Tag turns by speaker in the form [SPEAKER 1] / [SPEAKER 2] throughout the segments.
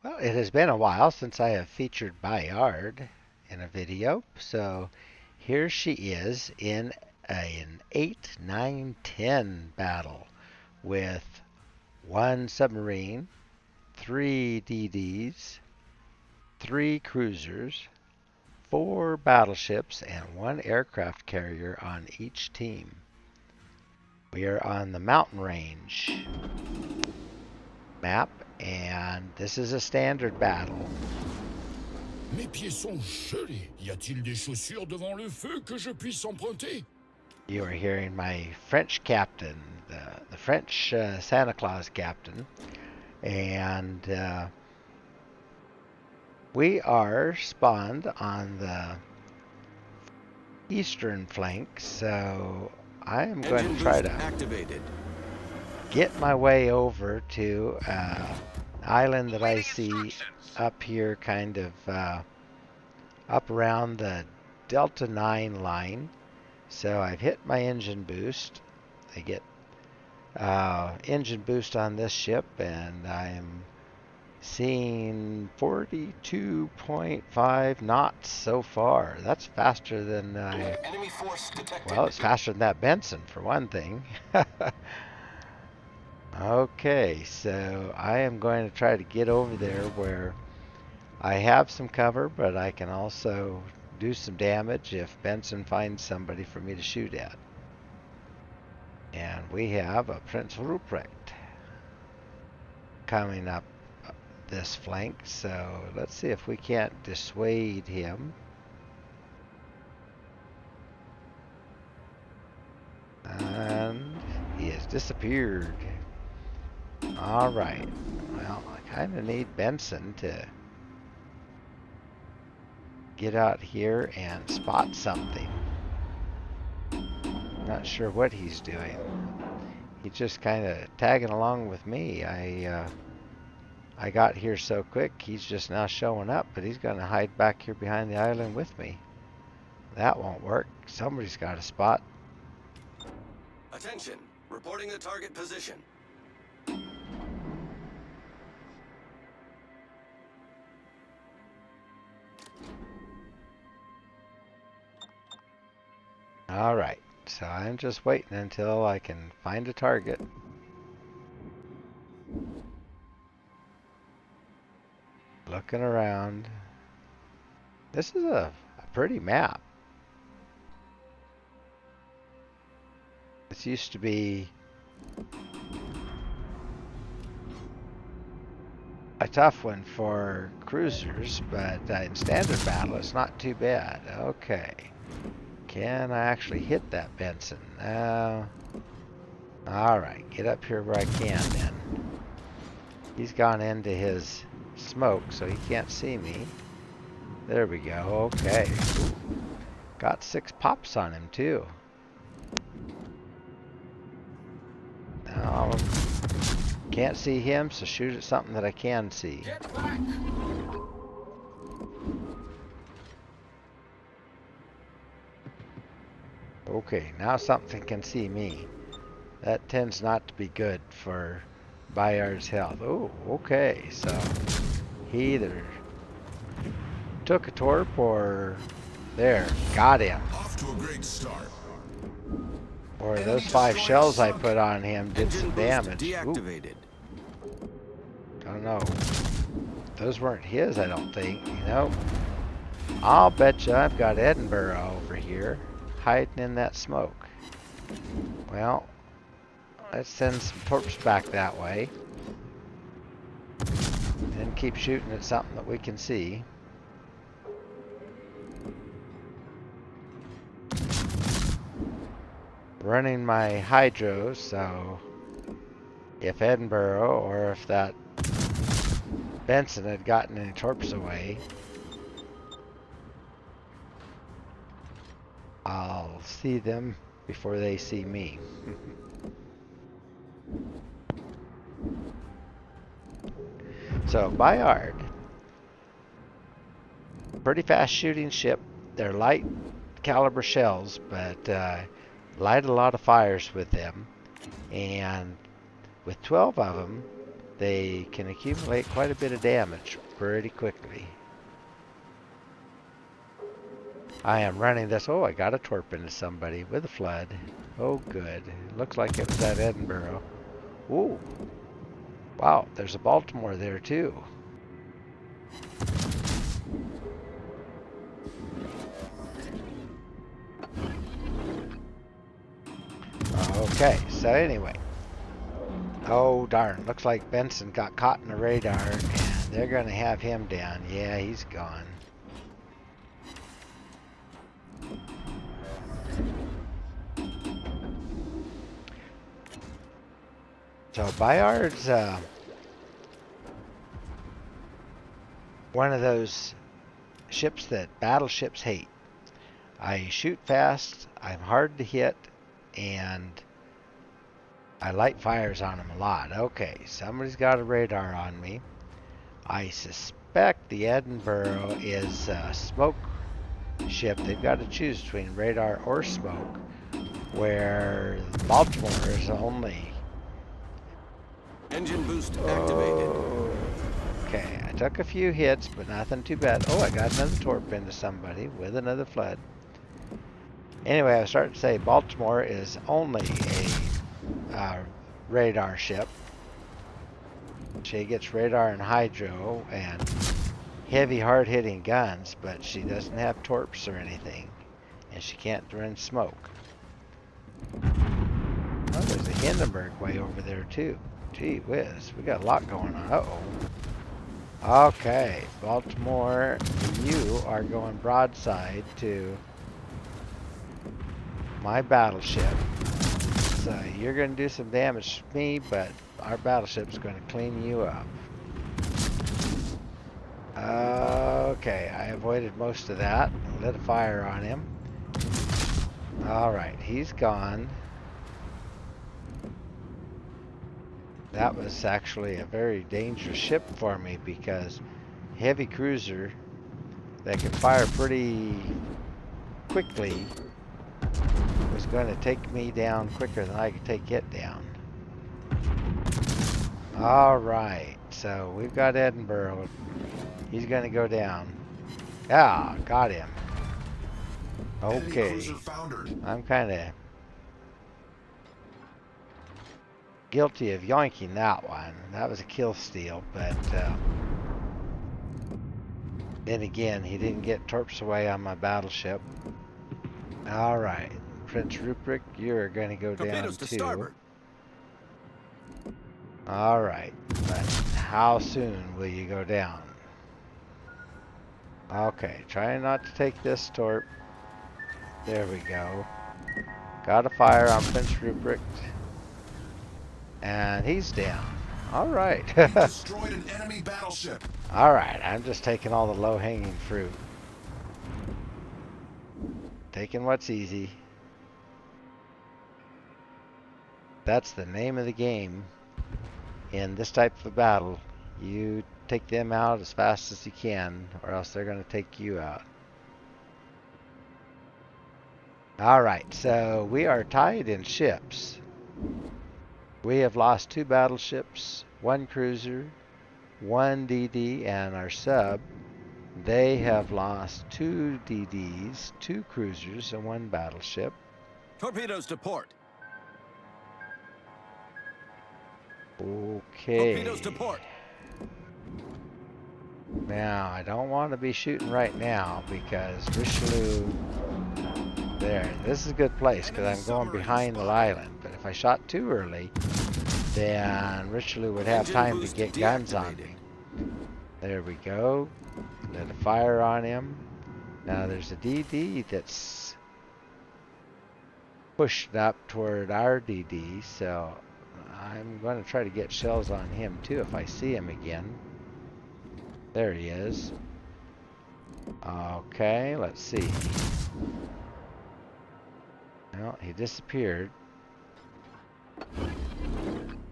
[SPEAKER 1] Well, it has been a while since I have featured Bayard in a video, so here she is in an 8, 9, 10 battle with one submarine, three DDs, three cruisers, four battleships, and one aircraft carrier on each team. We are on the mountain range map, and this is a standard battle.
[SPEAKER 2] Mes pieds sont gelés. Y a-t-il des chaussures devant le feu que je puisse emprunter?
[SPEAKER 1] You are hearing my French captain, the French Santa Claus captain, and we are spawned on the eastern flank, so I am going to try to
[SPEAKER 3] activated.
[SPEAKER 1] get my way over to island that I see up here, kind of up around the Delta 9 line. So I've hit my engine boost. I get engine boost on this ship, and I'm seeing 42.5 knots so far. That's faster than
[SPEAKER 3] Enemy force detected.
[SPEAKER 1] well, it's faster than that Benson for one thing. Okay, so I am going to try to get over there where I have some cover, but I can also do some damage if Benson finds somebody for me to shoot at. And we have a Prince Ruprecht coming up this flank, so let's see if we can't dissuade him. And he has disappeared. Alright, well, I kind of need Benson to get out here and spot something. Not sure what he's doing. He's just kind of tagging along with me. I got here so quick, he's just now showing up, but he's going to hide back here behind the island with me. That won't work. Somebody's got a spot.
[SPEAKER 3] Attention, reporting the target position.
[SPEAKER 1] Alright, so I'm just waiting until I can find a target. Looking around. This is a pretty map. This used to be a tough one for cruisers, but in standard battle it's not too bad. Okay. Can I actually hit that Benson? Alright, get up here where I can then. He's gone into his smoke, so he can't see me. There we go. Okay. Got 6 pops on him, too. Now, can't see him, so shoot at something that I can see.
[SPEAKER 2] Get back!
[SPEAKER 1] Okay, now something can see me. That tends not to be good for Bayard's health. Oh, okay, so he either took a torp or there, got him.
[SPEAKER 2] Off to a great start.
[SPEAKER 1] Or those 5 shells I put on him did some damage.
[SPEAKER 3] Deactivated.
[SPEAKER 1] Don't know. Those weren't his, I don't think. You know, I'll bet you I've got Edinburgh over here hiding in that smoke. Well, let's send some torps back that way. And keep shooting at something that we can see. Running my hydro, so if Edinburgh or if that Benson had gotten any torps away, I'll see them before they see me. So, Bayard, pretty fast shooting ship. They're light caliber shells, but light a lot of fires with them. And with 12 of them, they can accumulate quite a bit of damage pretty quickly. I am running this. Oh, I got a torp into somebody with a flood. Oh, good. Looks like it was at Edinburgh. Ooh. Wow, there's a Baltimore there, too. Okay, so anyway. Oh, darn. Looks like Benson got caught in the radar, and they're going to have him down. Yeah, he's gone. So Bayard's one of those ships that battleships hate. I shoot fast, I'm hard to hit, and I light fires on them a lot. Okay, somebody's got a radar on me. I suspect the Edinburgh is a smoke ship. They've got to choose between radar or smoke, where Baltimore is only...
[SPEAKER 3] Engine boost activated.
[SPEAKER 1] Okay, I took a few hits, but nothing too bad. Oh, I got another torp into somebody with another flood. Anyway, I was starting to say Baltimore is only a radar ship. She gets radar and hydro and heavy, hard-hitting guns, but she doesn't have torps or anything, and she can't run smoke. Oh, there's a Hindenburg way over there, too. Gee whiz, we got a lot going on. Uh-oh. Okay, Baltimore, you are going broadside to my battleship. So you're going to do some damage to me, but our battleship's going to clean you up. Okay, I avoided most of that. Lit a fire on him. Alright, he's gone. That was actually a very dangerous ship for me because heavy cruiser that could fire pretty quickly was going to take me down quicker than I could take it down. Alright, so we've got Edinburgh. He's going to go down. Yeah, got him. Okay. I'm kind of guilty of yoinking that one. That was a kill steal, but then again, he didn't get torps away on my battleship. Alright, Prince Rupert, you're going to go down too. Alright, but how soon will you go down? Okay, trying not to take this torp. There we go. Got a fire on Prince Rupert. And he's down. Alright.
[SPEAKER 4] Destroyed an enemy battleship.
[SPEAKER 1] Alright, I'm just taking all the low-hanging fruit. Taking what's easy. That's the name of the game. In this type of a battle, you take them out as fast as you can, or else they're going to take you out. Alright, so we are tied in ships. We have lost 2 battleships, 1 cruiser, 1 DD, and our sub. They have lost 2 DDs, 2 cruisers, and 1 battleship.
[SPEAKER 3] Torpedoes to port.
[SPEAKER 1] Okay.
[SPEAKER 3] Torpedoes to port.
[SPEAKER 1] Now, I don't want to be shooting right now because Richelieu... There, this is a good place because I'm going behind the island. But if I shot too early, then Richelieu would have time to get guns on me. There we go. Lit a fire on him. Now there's a DD that's pushed up toward our DD, so I'm going to try to get shells on him too if I see him again. There he is. Okay, let's see. Well, he disappeared.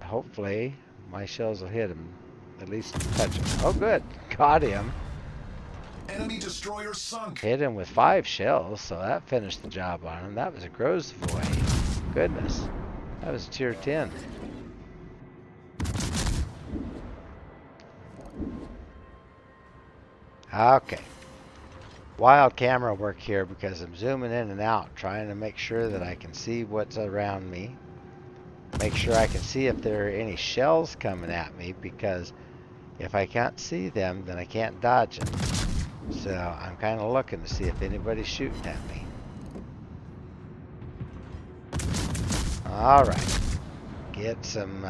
[SPEAKER 1] Hopefully, my shells will hit him. At least touch him. Oh, good. Got him.
[SPEAKER 4] Enemy destroyer sunk.
[SPEAKER 1] Hit him with 5 shells, so that finished the job on him. That was a Grosvoy. Goodness. That was tier 10. Okay. Wild camera work here because I'm zooming in and out, trying to make sure that I can see what's around me. Make sure I can see if there are any shells coming at me, because if I can't see them, then I can't dodge them. So I'm kind of looking to see if anybody's shooting at me. Alright. Get some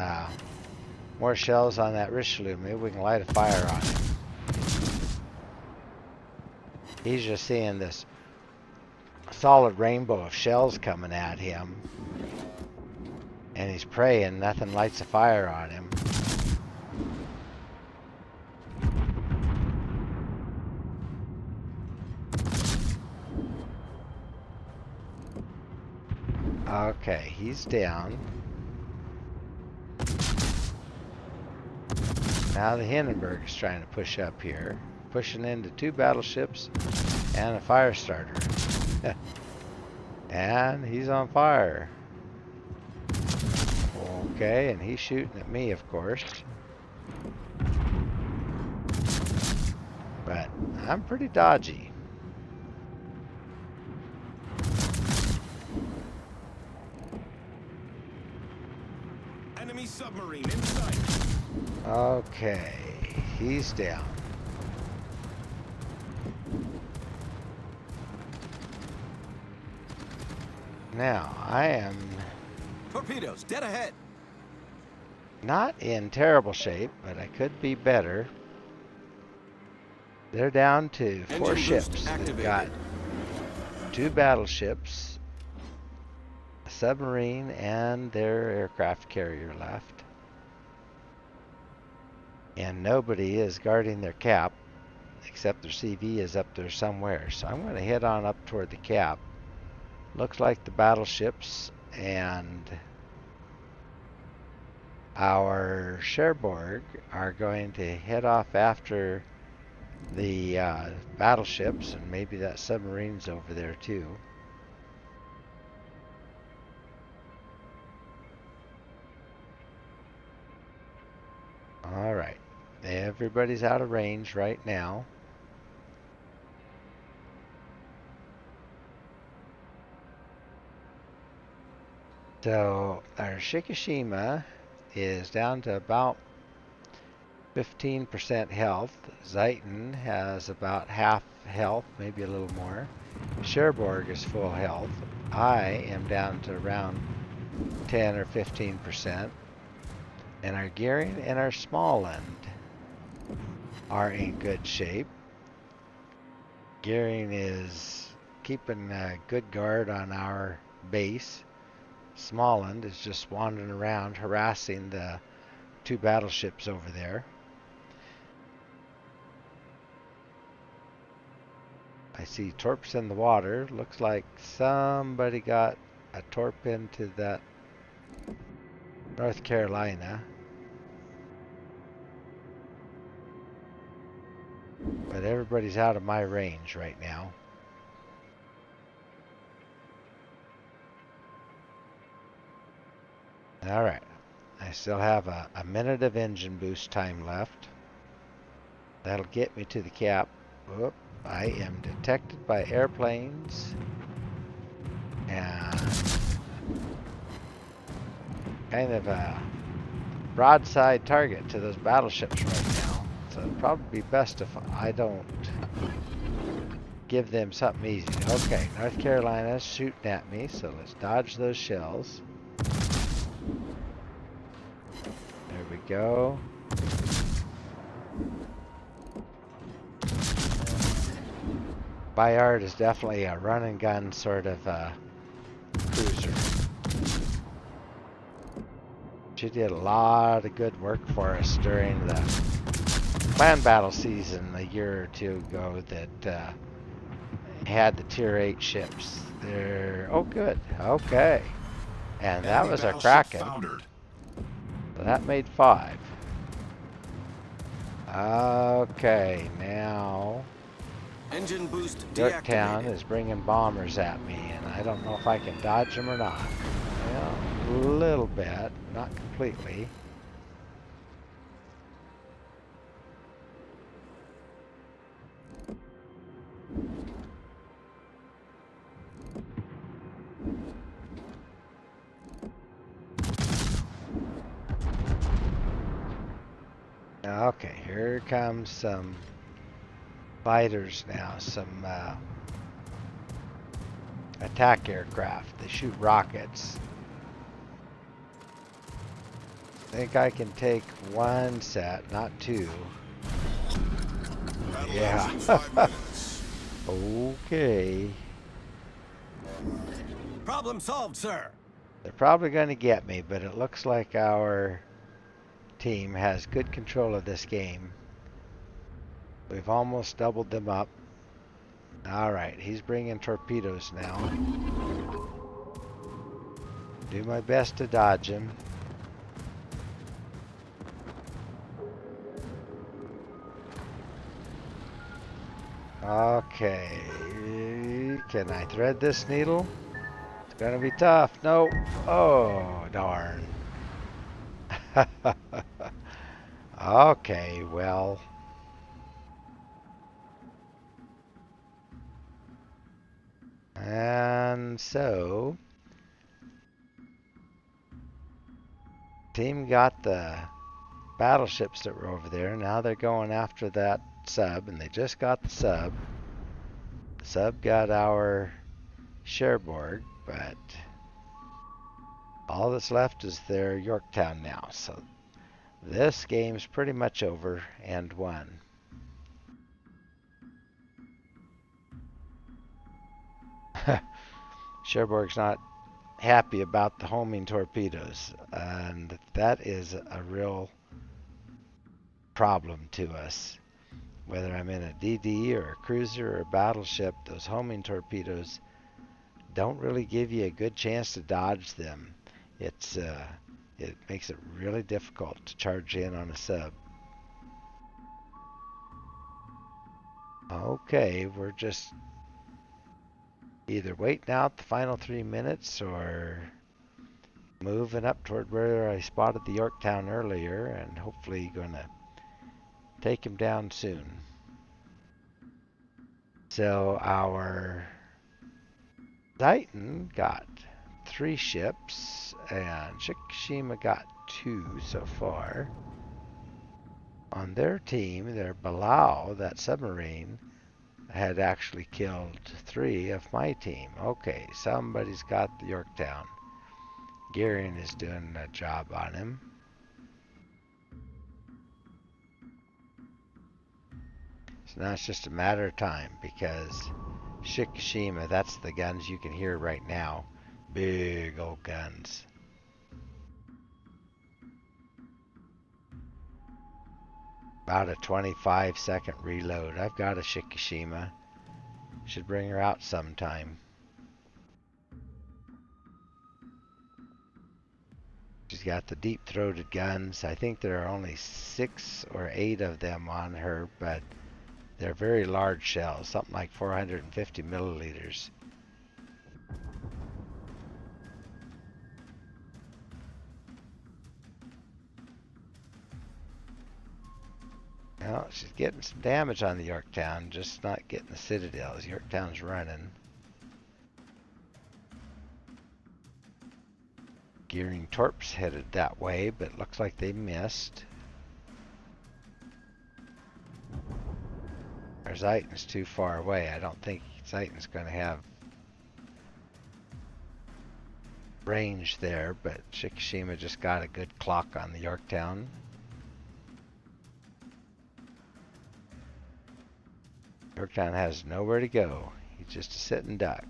[SPEAKER 1] more shells on that Richelieu. Maybe we can light a fire on him. He's just seeing this solid rainbow of shells coming at him. And he's praying nothing lights a fire on him. Okay, he's down. Now the Hindenburg is trying to push up here. Pushing into 2 battleships and a fire starter. And he's on fire. Okay, and he's shooting at me, of course. But I'm pretty dodgy.
[SPEAKER 3] Enemy submarine in sight.
[SPEAKER 1] Okay, he's down. Now, I am
[SPEAKER 3] Torpedoes dead ahead.
[SPEAKER 1] not in terrible shape, but I could be better. They're down to 4
[SPEAKER 3] Engine
[SPEAKER 1] ships.
[SPEAKER 3] boost
[SPEAKER 1] They've
[SPEAKER 3] activated.
[SPEAKER 1] got 2 battleships, a submarine, and their aircraft carrier left. And nobody is guarding their cap, except their CV is up there somewhere. So I'm going to head on up toward the cap. Looks like the battleships and our Cherbourg are going to head off after the battleships, and maybe that submarine's over there too. Alright, everybody's out of range right now. So our Shikishima is down to about 15% health. VIII has about half health, maybe a little more. Cherbourg is full health. I am down to around 10 or 15%. And our Gearing and our Smallland are in good shape. Gearing is keeping a good guard on our base. Smallland is just wandering around harassing the 2 battleships over there. I see torps in the water. Looks like somebody got a torp into that North Carolina. But everybody's out of my range right now. Alright. I still have a minute of engine boost time left. That'll get me to the cap. Whoop. I am detected by airplanes. And kind of a broadside target to those battleships right now. So it'd probably be best if I don't give them something easy. Okay, North Carolina's shooting at me, so let's dodge those shells. There we go. Bayard is definitely a run and gun sort of cruiser. She did a lot of good work for us during the land battle season a year or 2 ago that had the Tier 8 ships. They're, oh good, okay. And that
[SPEAKER 4] Enemy
[SPEAKER 1] was our
[SPEAKER 4] battleship
[SPEAKER 1] Kraken.
[SPEAKER 4] foundered.
[SPEAKER 1] So that made 5. Okay, now
[SPEAKER 3] Engine boost
[SPEAKER 1] Yorktown
[SPEAKER 3] deactivated.
[SPEAKER 1] is bringing bombers at me, and I don't know if I can dodge them or not. Well, a little bit, not completely. Okay, here comes some fighters now. Some attack aircraft. They shoot rockets. I think I can take one set, not two.
[SPEAKER 4] Battle
[SPEAKER 1] Yeah.
[SPEAKER 4] ends in 5 minutes.
[SPEAKER 1] Okay.
[SPEAKER 3] Problem solved, sir.
[SPEAKER 1] They're probably going to get me, but it looks like our team has good control of this game. We've almost doubled them up. All right, he's bringing torpedoes now. Do my best to dodge him. Okay, can I thread this needle? It's gonna be tough. No. Oh, darn. Okay, well. And so, team got the battleships that were over there. Now they're going after that sub, and they just got the sub. The sub got our Cherbourg, but all that's left is their Yorktown now. So this game's pretty much over and won. Cherbourg's not happy about the homing torpedoes, and that is a real problem to us. Whether I'm in a DD or a cruiser or a battleship, those homing torpedoes don't really give you a good chance to dodge them. It makes it really difficult to charge in on a sub. Okay, we're just either waiting out the final 3 minutes or moving up toward where I spotted the Yorktown earlier, and hopefully gonna take him down soon. So our Titan got 3 ships, and Shikishima got 2 so far. On their team, their Balau, that submarine, had actually killed 3 of my team. Okay, somebody's got the Yorktown. Garion is doing a job on him. So now it's just a matter of time, because Shikishima, that's the guns you can hear right now. Big old guns. About a 25-second reload. I've got a Shikishima. Should bring her out sometime. She's got the deep-throated guns. I think there are only 6 or 8 of them on her, but they're very large shells, something like 450 milliliters. Well, she's getting some damage on the Yorktown, just not getting the Citadels. Yorktown's running. Gearing Torps headed that way, but looks like they missed. Our Zeiton's too far away. I don't think Zeiton's going to have range there, but Shikishima just got a good clock on the Yorktown. Yorktown has nowhere to go. He's just a sitting duck.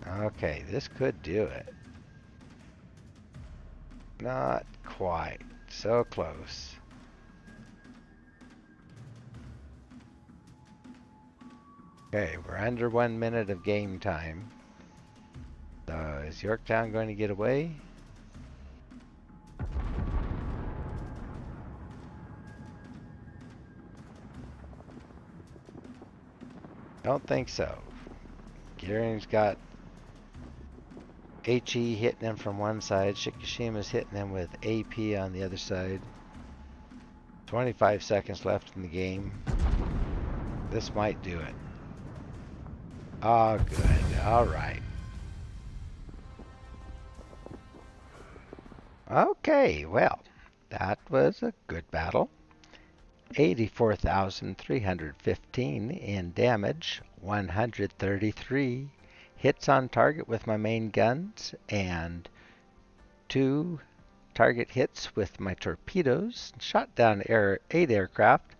[SPEAKER 1] Okay, this could do it. Not quite. So close. Okay, we're under 1 minute of game time. So is Yorktown going to get away? Don't think so. Garion's got HE hitting him from one side. Shikishima's hitting him with AP on the other side. 25 seconds left in the game. This might do it. Oh, good. All right. Okay, well, that was a good battle. 84,315 in damage, 133 hits on target with my main guns, and 2 target hits with my torpedoes, shot down 8 aircraft,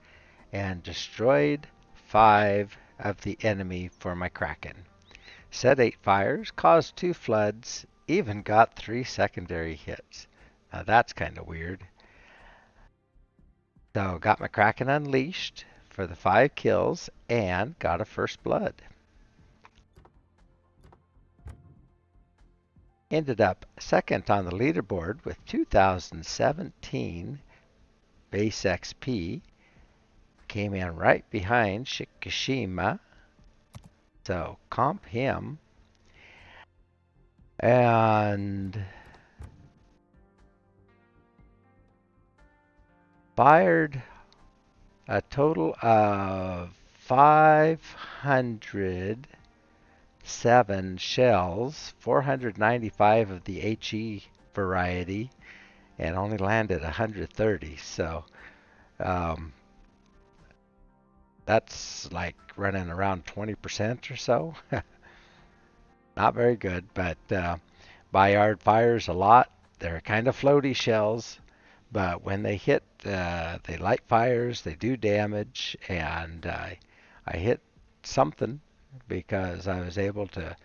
[SPEAKER 1] and destroyed 5 of the enemy for my Kraken. Set 8 fires, caused 2 floods, even got 3 secondary hits. Now that's kind of weird. So got my Kraken unleashed for the 5 kills and got a first blood. Ended up second on the leaderboard with 2017 base XP. Came in right behind Shikishima. So comp him. And fired a total of 507 shells, 495 of the HE variety, and only landed 130. So that's like running around 20% or so. Not very good, but Bayard fires a lot. They're kind of floaty shells, but when they hit, they light fires, they do damage, and I hit something because I was able to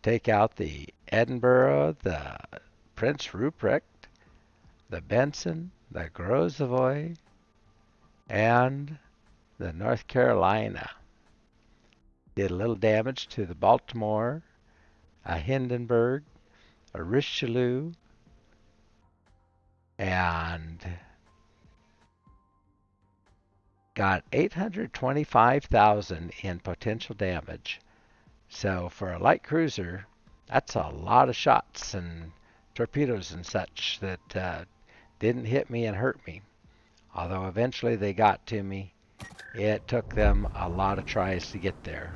[SPEAKER 1] take out the Edinburgh, the Prince Ruprecht, the Benson, the Grozavoy, and the North Carolina. Did a little damage to the Baltimore, a Hindenburg, a Richelieu, and got 825,000 in potential damage. So for a light cruiser, that's a lot of shots and torpedoes and such that didn't hit me and hurt me. Although eventually they got to me, it took them a lot of tries to get there.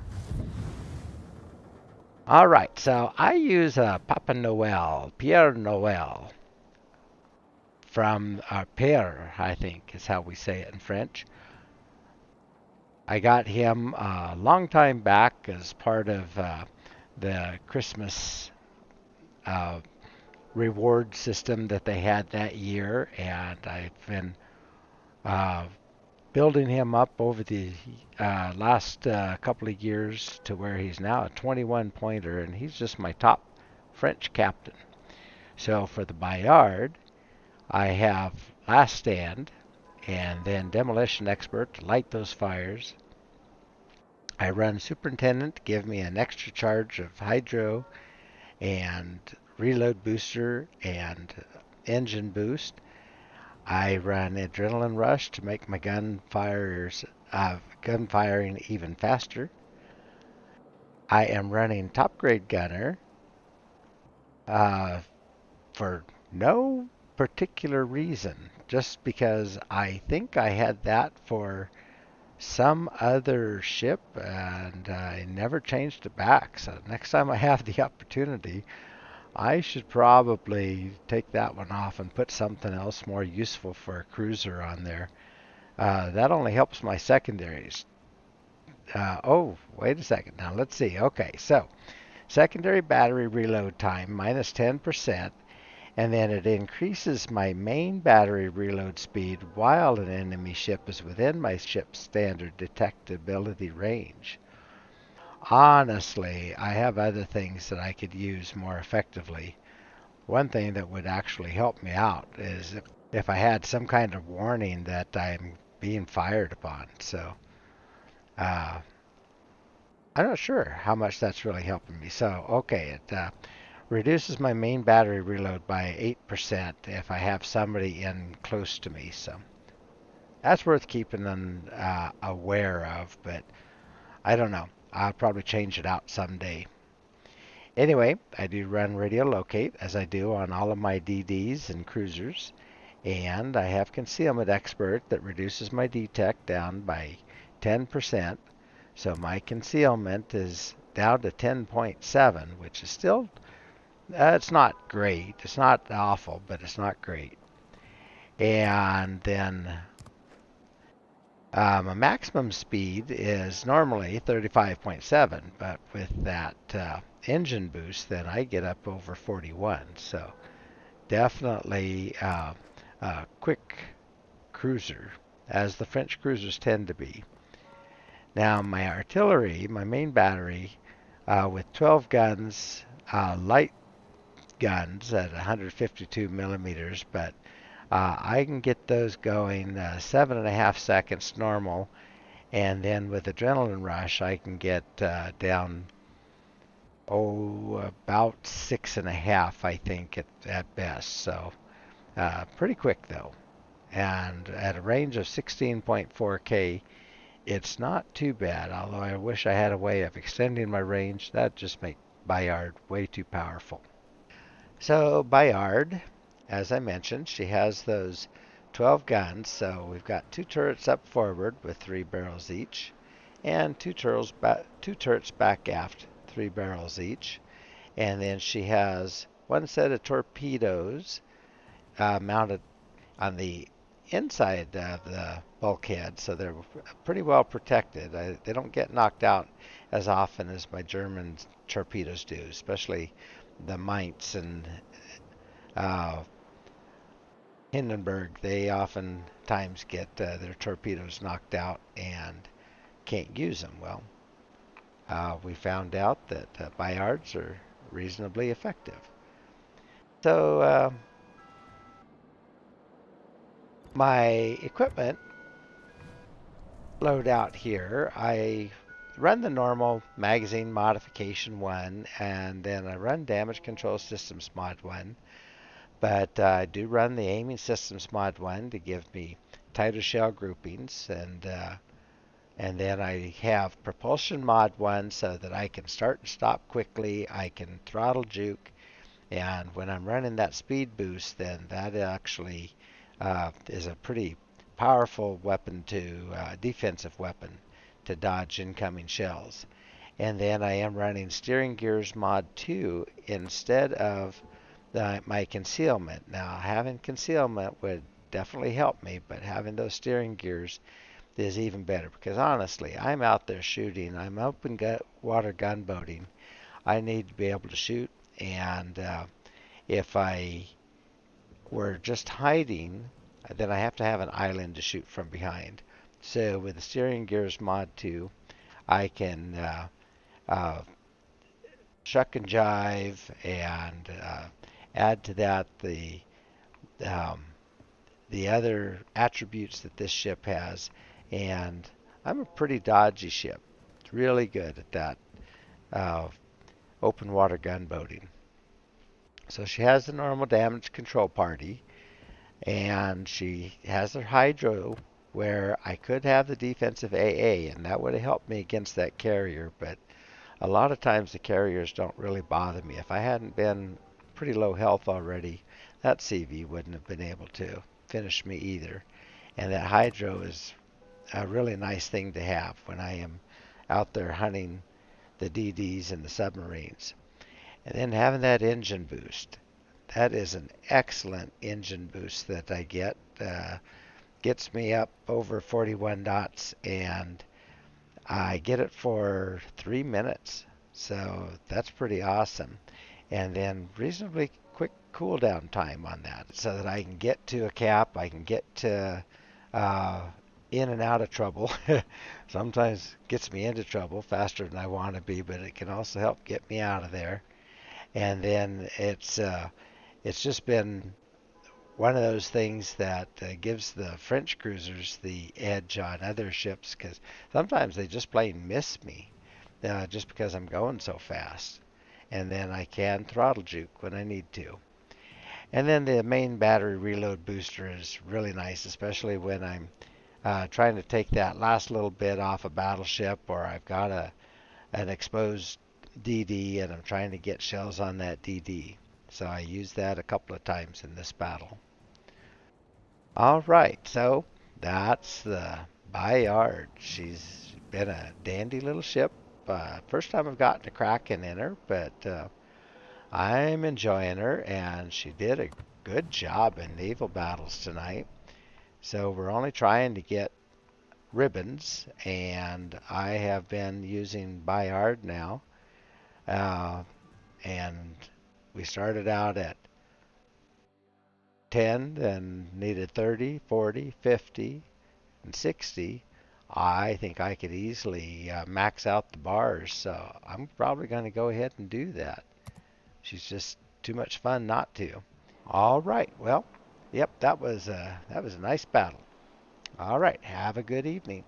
[SPEAKER 1] All right, so I use a Papa Noel, Pierre Noel, from Père, I think is how we say it in French. I got him a long time back as part of the Christmas reward system that they had that year, and I've been uh, building him up over the last couple of years to where he's now a 21 pointer, and he's just my top French captain. So for the Bayard, I have Last Stand and then Demolition Expert to light those fires. I run Superintendent to give me an extra charge of hydro and reload booster and engine boost. I run Adrenaline Rush to make my gun firing even faster. I am running Top Grade Gunner for no particular reason, just because I think I had that for some other ship and I never changed it back. So next time I have the opportunity, I should probably take that one off and put something else more useful for a cruiser on there. That only helps my secondaries. Oh, wait a second. Now let's see. Okay, so secondary battery reload time minus 10%, and then it increases my main battery reload speed while an enemy ship is within my ship's standard detectability range. Honestly, I have other things that I could use more effectively. One thing that would actually help me out is if I had some kind of warning that I'm being fired upon. So, I'm not sure how much that's really helping me. So, okay, it reduces my main battery reload by 8% if I have somebody in close to me. So, that's worth keeping them aware of, but I don't know. I'll probably change it out someday. Anyway, I do run radio locate as I do on all of my DDs and cruisers, and I have concealment expert that reduces my detect down by 10%. So my concealment is down to 10.7, which is still It's not great. It's not awful, but it's not great. And then a maximum speed is normally 35.7, but with that engine boost, then I get up over 41. So definitely a quick cruiser, as the French cruisers tend to be. Now, my artillery, my main battery, with 12 guns, light guns at 152 millimeters, but I can get those going 7.5 seconds normal, and then with adrenaline rush, I can get down about 6.5, I think at best. So pretty quick though, and at a range of 16.4K, it's not too bad. Although I wish I had a way of extending my range. That'd just make Bayard way too powerful. So Bayard, as I mentioned, she has those 12 guns. So we've got two turrets up forward with 3 barrels each, and two turrets back aft, 3 barrels each. And then she has one set of torpedoes mounted on the inside of the bulkhead, so they're pretty well protected. They don't get knocked out as often as my German torpedoes do, especially the Mainz and uh, Hindenburg. They oftentimes get their torpedoes knocked out and can't use them. Well, we found out that Bayards are reasonably effective. So my equipment loadout here, I run the normal magazine modification one, and then I run damage control systems mod one. But I do run the aiming systems mod one to give me tighter shell groupings, and then I have propulsion mod one so that I can start and stop quickly. I can throttle juke, and when I'm running that speed boost, then that actually is a pretty powerful weapon defensive weapon to dodge incoming shells. And then I am running steering gears mod 2 instead of my concealment. Now, having concealment would definitely help me, but having those steering gears is even better because honestly, I'm out there shooting. I'm open water gunboating. I need to be able to shoot, and if I were just hiding, then I have to have an island to shoot from behind. So with the steering gears mod 2, I can uh, shuck and jive and add to that um, the other attributes that this ship has. And I'm a pretty dodgy ship. It's really good at that uh, open water gunboating. So she has the normal damage control party, and she has her hydro where I could have the defensive AA, and that would have helped me against that carrier, but a lot of times the carriers don't really bother me. If I hadn't been pretty low health already, that CV wouldn't have been able to finish me either. And that hydro is a really nice thing to have when I am out there hunting the DDs and the submarines. And then having that engine boost. That is an excellent engine boost that I get. Gets me up over 41 knots, and I get it for 3 minutes. So that's pretty awesome. And then reasonably quick cool down time on that so that I can get to a cap. I can get to uh, in and out of trouble. Sometimes gets me into trouble faster than I want to be, but it can also help get me out of there. And then it's just been one of those things that gives the French cruisers the edge on other ships because sometimes they just plain miss me just because I'm going so fast. And then I can throttle juke when I need to. And then the main battery reload booster is really nice, especially when I'm trying to take that last little bit off a battleship, or I've got an exposed DD and I'm trying to get shells on that DD. So I used that a couple of times in this battle. All right, so that's the Bayard. She's been a dandy little ship. First time I've gotten a Kraken in her, but I'm enjoying her, and she did a good job in naval battles tonight. So we're only trying to get ribbons, and I have been using Bayard now. Uh, and we started out at 10 and needed 30, 40, 50, and 60. I think I could easily max out the bars, so I'm probably going to go ahead and do that. She's just too much fun not to. All right. Well, yep, that was a nice battle. All right. Have a good evening.